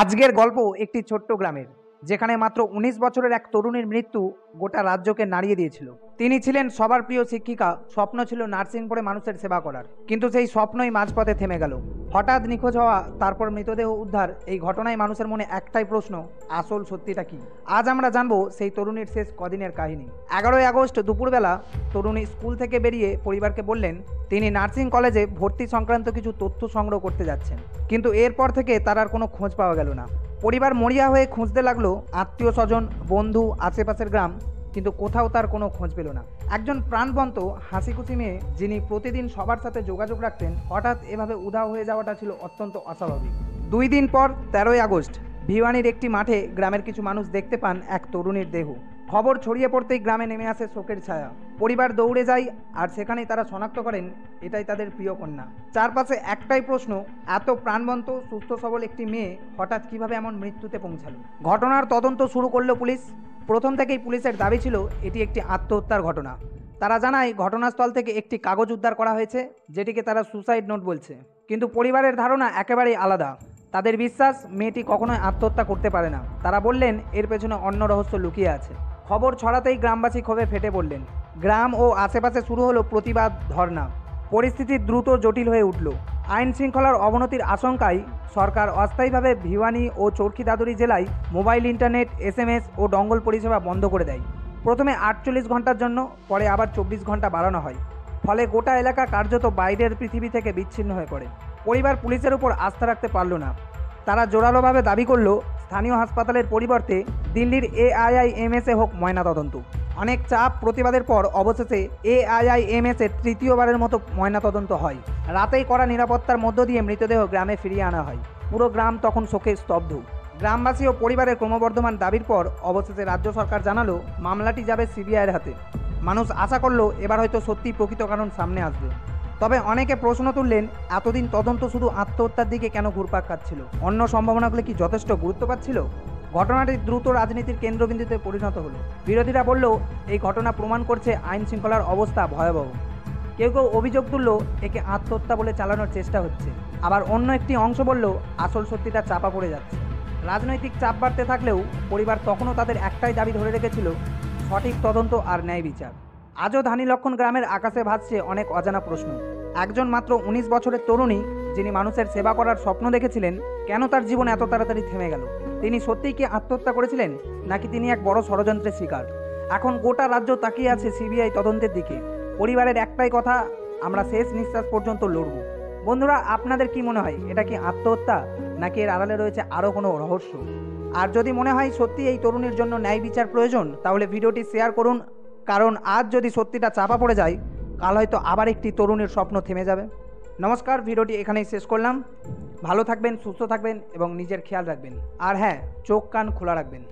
আজকের গল্প একটি ছোট্ট গ্রামের, যেখানে মাত্র ১৯ বছরের এক তরুণীর মৃত্যু গোটা রাজ্যকে নাড়িয়ে দিয়েছিল। তিনি ছিলেন সবার প্রিয় শিক্ষিকা, স্বপ্ন ছিল নার্সিং পড়ে মানুষের সেবা করার, কিন্তু সেই স্বপ্নই মাঝপথে থেমে গেল। হঠাৎ নিখোঁজ হওয়া, তারপর মৃতদেহ উদ্ধার, এই ঘটনায় মানুষের মনে একটাই প্রশ্ন, আসল সত্যিটা কি? আজ আমরা জানবো সেই তরুণীর শেষ কদিনের কাহিনী। ১১ই আগস্ট দুপুরবেলা তরুণী স্কুল থেকে বেরিয়ে পরিবারকে বললেন তিনি নার্সিং কলেজে ভর্তি সংক্রান্ত কিছু তথ্য সংগ্রহ করতে যাচ্ছেন, কিন্তু এরপর থেকে তার আর কোনো খোঁজ পাওয়া গেল না। পরিবার মরিয়া হয়ে খুঁজতে লাগলো, আত্মীয় স্বজন, বন্ধু, আশেপাশের গ্রাম, কিন্তু কোথাও তার কোনো খোঁজ পেল না। একজন প্রাণবন্ত হাসিখুশি মেয়ে, যিনি প্রতিদিন সবার সাথে যোগাযোগ রাখতেন, হঠাৎ এভাবে উধাও হয়ে যাওয়াটা ছিল অত্যন্ত অস্বাভাবিক। ২ দিন পর ১৩ই আগস্ট ভিওয়ানির একটি মাঠে গ্রামের কিছু মানুষ দেখতে পান এক তরুণীর দেহ। খবর ছড়িয়ে পড়তেই গ্রামে নেমে আসে শোকের ছায়া। পরিবার দৌড়ে যায়, আর সেখানেই তারা শনাক্ত করেন এটাই তাদের প্রিয় কন্যা। চারপাশে একটাই প্রশ্ন, এত প্রাণবন্ত সুস্থ সবল একটি মেয়ে হঠাৎ কিভাবে এমন মৃত্যুতে পৌঁছালো? ঘটনার তদন্ত শুরু করলো পুলিশ। প্রথম থেকেই পুলিশের দাবি ছিল এটি একটি আত্মহত্যার ঘটনা। তারা জানায় ঘটনাস্থল থেকে একটি কাগজ উদ্ধার করা হয়েছে, যেটিকে তারা সুসাইড নোট বলছে। কিন্তু পরিবারের ধারণা একেবারেই আলাদা। তাদের বিশ্বাস মেয়েটি কখনোই আত্মহত্যা করতে পারে না। তারা বললেন এর পেছনে অন্য রহস্য লুকিয়ে আছে। খবর ছড়াতেই গ্রামবাসী ক্ষোভে ফেটে পড়লেন। গ্রাম ও আশেপাশে শুরু হলো প্রতিবাদ, ধর্ণা। পরিস্থিতি দ্রুত জটিল হয়ে উঠল। আইন শৃঙ্খলার অবনতির আশঙ্কায় সরকার অস্থায়ীভাবে ভিওয়ানি ও চরখি দাদুরি জেলায় মোবাইল, ইন্টারনেট, SMS ও ডঙ্গল পরিষেবা বন্ধ করে দেয়। প্রথমে ৪৮ ঘন্টার জন্য, পরে আবার ২৪ ঘন্টা বাড়ানো হয়। ফলে গোটা এলাকা কার্যত বাইরের পৃথিবী থেকে বিচ্ছিন্ন হয়ে পড়ে। পরিবার পুলিশের উপর আস্থা রাখতে পারল না। তারা জোরালোভাবে দাবি করল স্থানীয় হাসপাতালের পরিবর্তে দিল্লির AIIMS হোক ময়নাতদন্ত। অনেক চাপ প্রতিবাদের পর অবশেষে AIIMS তৃতীয়বারের মতো ময়নাতদন্ত হয়। রাতেই করা নিরাপত্তার মধ্য দিয়ে মৃতদেহ গ্রামে ফিরিয়ে আনা হয়। পুরো গ্রাম তখন শোকে স্তব্ধ। গ্রামবাসী ও পরিবারের ক্রমবর্ধমান দাবির পর অবশেষে রাজ্য সরকার জানালো মামলাটি যাবে CBIয়ের হাতে। মানুষ আশা করলো এবার হয়তো সত্যি প্রকৃত কারণ সামনে আসবে। তবে অনেকে প্রশ্ন তুললেন, এতদিন তদন্ত শুধু আত্মহত্যার দিকে কেন ঘুরপাক খাচ্ছিল? অন্য সম্ভাবনাগুলো কি যথেষ্ট গুরুত্ব পাচ্ছিল? ঘটনাটি দ্রুত রাজনীতির কেন্দ্রবিন্দুতে পরিণত হলো। বিরোধীরা বলল এই ঘটনা প্রমাণ করছে আইন শৃঙ্খলার অবস্থা ভয়াবহ। কেউ কেউ অভিযোগ তুলল একে আত্মহত্যা বলে চালানোর চেষ্টা হচ্ছে। আবার অন্য একটি অংশ বলল আসল সত্যিটা চাপা পড়ে যাচ্ছে। রাজনৈতিক চাপ বাড়তে থাকলেও পরিবার তখনও তাদের একটাই দাবি ধরে রেখেছিল, সঠিক তদন্ত আর ন্যায় বিচার। আজও ধানীলক্ষণ গ্রামের আকাশে ভাসছে অনেক অজানা প্রশ্ন। একজন মাত্র ১৯ বছরের তরুণী, যিনি মানুষের সেবা করার স্বপ্ন দেখেছিলেন, কেন তার জীবন এত তাড়াতাড়ি থেমে গেল? তিনি সত্যিই কি আত্মহত্যা করেছিলেন, নাকি তিনি এক বড় ষড়যন্ত্রের শিকার? এখন গোটা রাজ্য তাকিয়ে আছে CBI তদন্তের দিকে। পরিবারের একটাই কথা, আমরা শেষ নিঃশ্বাস পর্যন্ত লড়ব। বন্ধুরা, আপনাদের কি মনে হয়, এটা কি আত্মহত্যা, নাকি এর আড়ালে রয়েছে আরও কোনো রহস্য? আর যদি মনে হয় সত্যি এই তরুণীর জন্য ন্যায় বিচার প্রয়োজন, তাহলে ভিডিওটি শেয়ার করুন। কারণ আজ যদি সত্যিটা চাপা পড়ে যায়, কাল হয়তো আবার একটি তরুণীর স্বপ্ন থেমে যাবে। নমস্কার, ভিডিওটি এখানেই শেষ করলাম। ভালো থাকবেন, সুস্থ থাকবেন এবং নিজের খেয়াল রাখবেন। আর হ্যাঁ, চোখ কান খোলা রাখবেন।